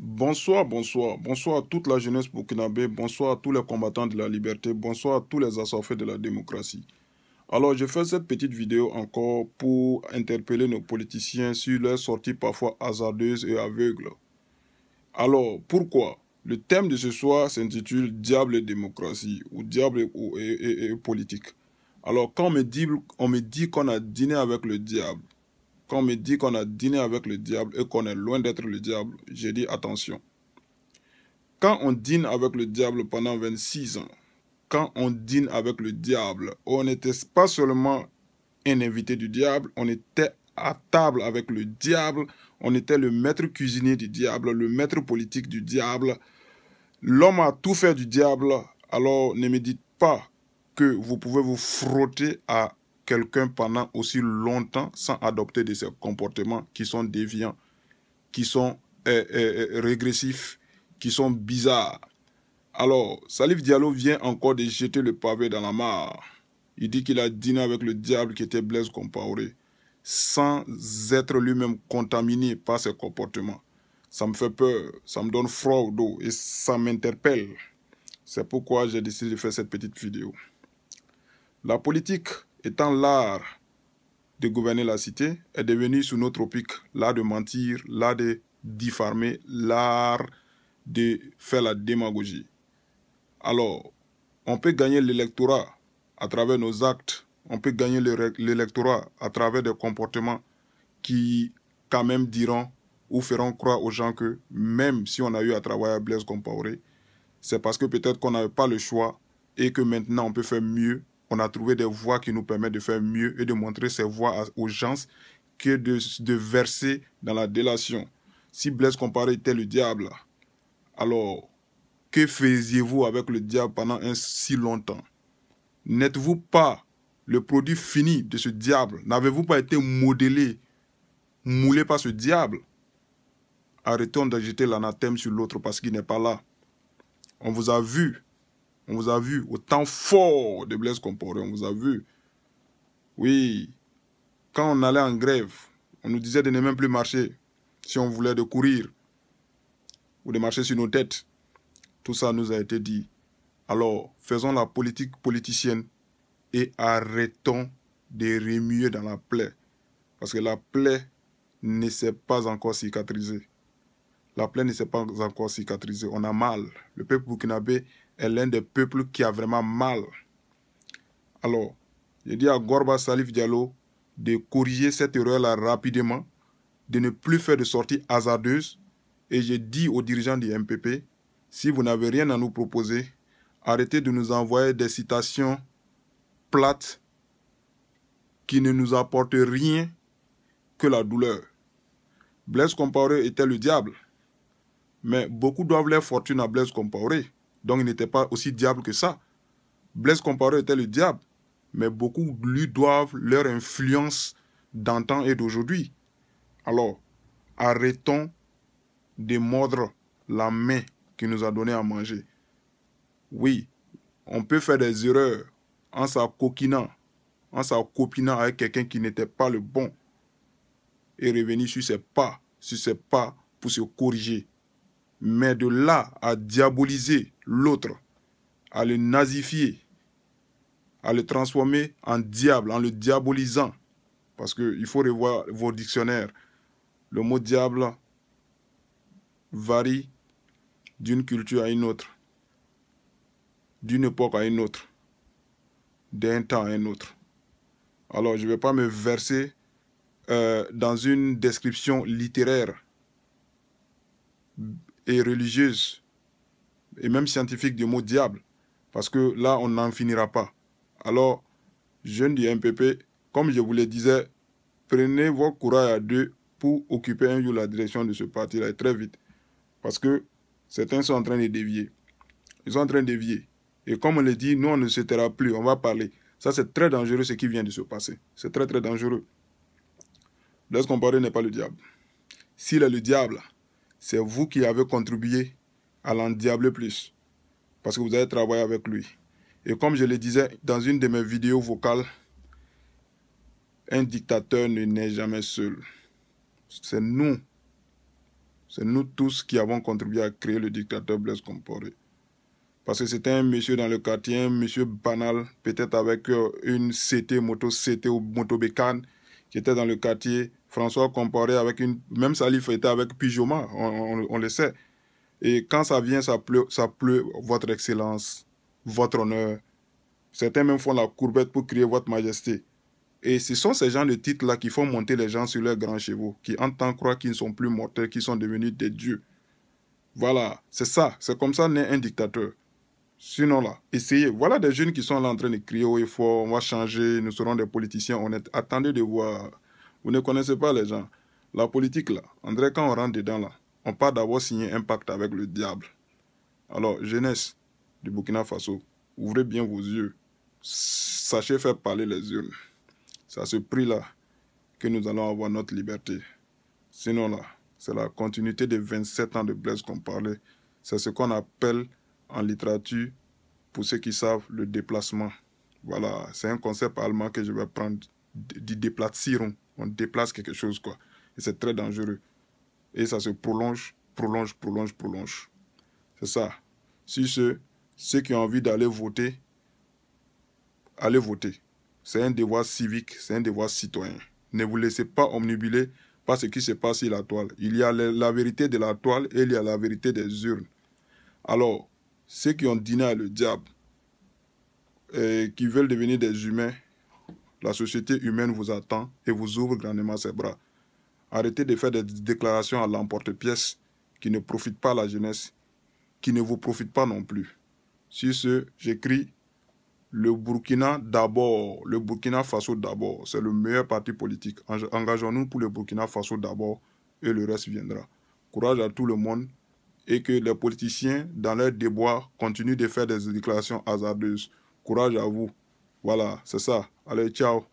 Bonsoir, bonsoir. Bonsoir à toute la jeunesse burkinabé, bonsoir à tous les combattants de la liberté, bonsoir à tous les assoiffés de la démocratie. Alors, je fais cette petite vidéo encore pour interpeller nos politiciens sur leurs sorties parfois hasardeuses et aveugles. Alors, pourquoi? Le thème de ce soir s'intitule Diable et démocratie ou Diable et politique. Alors, quand on me dit qu'on a dîné avec le diable, quand on me dit qu'on a dîné avec le diable et qu'on est loin d'être le diable, j'ai dit attention. Quand on dîne avec le diable pendant 26 ans, quand on dîne avec le diable, on n'était pas seulement un invité du diable, on était à table avec le diable, on était le maître cuisinier du diable, le maître politique du diable. L'homme a tout fait du diable, alors ne me dites pas que vous pouvez vous frotter à quelqu'un pendant aussi longtemps sans adopter de ces comportements qui sont déviants, qui sont régressifs, qui sont bizarres. Alors, Salif Diallo vient encore de jeter le pavé dans la mare. Il dit qu'il a dîné avec le diable qui était Blaise Compaoré, sans être lui-même contaminé par ses comportements. Ça me fait peur, ça me donne froid au dos et ça m'interpelle. C'est pourquoi j'ai décidé de faire cette petite vidéo. La politique étant l'art de gouverner la cité, est devenue sous nos tropiques l'art de mentir, l'art de diffamer, l'art de faire la démagogie. Alors, on peut gagner l'électorat à travers nos actes, on peut gagner l'électorat à travers des comportements qui, quand même, diront ou feront croire aux gens que même si on a eu à travailler à Blaise Compaoré, c'est parce que peut-être qu'on n'avait pas le choix et que maintenant on peut faire mieux. On a trouvé des voies qui nous permettent de faire mieux et de montrer ces voies aux gens que de verser dans la délation. Si Blaise Compaoré était le diable, alors que faisiez-vous avec le diable pendant si longtemps? N'êtes-vous pas le produit fini de ce diable? N'avez-vous pas été modelé, moulé par ce diable? Arrêtons d'agiter l'anathème sur l'autre parce qu'il n'est pas là. On vous a vu au temps fort de Blaise Compaoré, on vous a vu. Oui, quand on allait en grève, on nous disait de ne même plus marcher si on voulait de courir ou de marcher sur nos têtes. Tout ça nous a été dit. Alors, faisons la politique politicienne et arrêtons de remuer dans la plaie. Parce que la plaie ne s'est pas encore cicatrisée. La plaie ne s'est pas encore cicatrisée. On a mal. Le peuple burkinabé est l'un des peuples qui a vraiment mal. Alors, j'ai dit à Gorba Salif Diallo de corriger cette erreur-là rapidement, de ne plus faire de sorties hasardeuses. Et j'ai dit aux dirigeants du MPP, si vous n'avez rien à nous proposer, arrêtez de nous envoyer des citations plates qui ne nous apportent rien que la douleur. Blaise Compaoré était le diable, mais beaucoup doivent leur fortune à Blaise Compaoré, donc il n'était pas aussi diable que ça. Blaise Compaoré était le diable, mais beaucoup lui doivent leur influence d'antan et d'aujourd'hui. Alors, arrêtons de mordre la main qui nous a donné à manger. Oui, on peut faire des erreurs en s'accoquinant, en s'accopinant avec quelqu'un qui n'était pas le bon et revenir sur ses pas pour se corriger. Mais de là à diaboliser l'autre, à le nazifier, à le transformer en diable, en le diabolisant, parce qu'il faut revoir vos dictionnaires. Le mot diable varie d'une culture à une autre, d'une époque à une autre, d'un temps à un autre. Alors, je ne vais pas me verser dans une description littéraire et religieuse, et même scientifique du mot diable, parce que là, on n'en finira pas. Alors, jeunes du MPP, comme je vous le disais, prenez vos courage à deux pour occuper un jour la direction de ce parti-là, et très vite. Parce que certains sont en train de dévier. Ils sont en train de dévier. Et comme on le dit, nous, on ne se taira plus, on va parler. Ça, c'est très dangereux ce qui vient de se passer. C'est très, très dangereux. Blaise Compaoré n'est pas le diable. S'il est le diable, c'est vous qui avez contribué à l'endiabler plus. Parce que vous avez travaillé avec lui. Et comme je le disais dans une de mes vidéos vocales, un dictateur ne naît jamais seul. C'est nous C'est nous tous qui avons contribué à créer le dictateur Blaise Compaoré. Parce que c'était un monsieur dans le quartier, un monsieur banal, peut-être avec une CT, moto CT ou moto bécane, qui était dans le quartier. François Compaoré avec une... Même Salif était avec pyjama, on le sait. Et quand ça vient, ça pleut, votre excellence, votre honneur. Certains même font la courbette pour crier votre majesté. Et ce sont ces gens de titres-là qui font monter les gens sur leurs grands chevaux, qui entendent croire qu'ils ne sont plus mortels, qu'ils sont devenus des dieux. Voilà, c'est ça, c'est comme ça naît un dictateur. Sinon là, essayez. Voilà des jeunes qui sont là en train de crier haut et fort, on va changer, nous serons des politiciens honnêtes. Attendez de voir. Vous ne connaissez pas les gens. La politique là, André, quand on rentre dedans là, on part d'abord signer un pacte avec le diable. Alors, jeunesse du Burkina Faso, ouvrez bien vos yeux. Sachez faire parler les urnes. C'est à ce prix-là que nous allons avoir notre liberté. Sinon là, c'est la continuité des 27 ans de Blaise Compaoré. C'est ce qu'on appelle en littérature, pour ceux qui savent, le déplacement. Voilà, c'est un concept allemand que je vais prendre, du déplaciron. On déplace quelque chose, quoi. Et c'est très dangereux. Et ça se prolonge, prolonge, prolonge, prolonge. C'est ça. Si ceux qui ont envie d'aller voter, allez voter. C'est un devoir civique, c'est un devoir citoyen. Ne vous laissez pas omnibuler par ce qui se passe sur la toile. Il y a la vérité de la toile et il y a la vérité des urnes. Alors, ceux qui ont dîné à le diable, et qui veulent devenir des humains, la société humaine vous attend et vous ouvre grandement ses bras. Arrêtez de faire des déclarations à l'emporte-pièce qui ne profitent pas à la jeunesse, qui ne vous profitent pas non plus. Sur ce, j'écris le Burkina d'abord, le Burkina Faso d'abord. C'est le meilleur parti politique. Engageons-nous pour le Burkina Faso d'abord et le reste viendra. Courage à tout le monde et que les politiciens, dans leur déboire, continuent de faire des déclarations hasardeuses. Courage à vous. Voilà, c'est ça. Allez, ciao.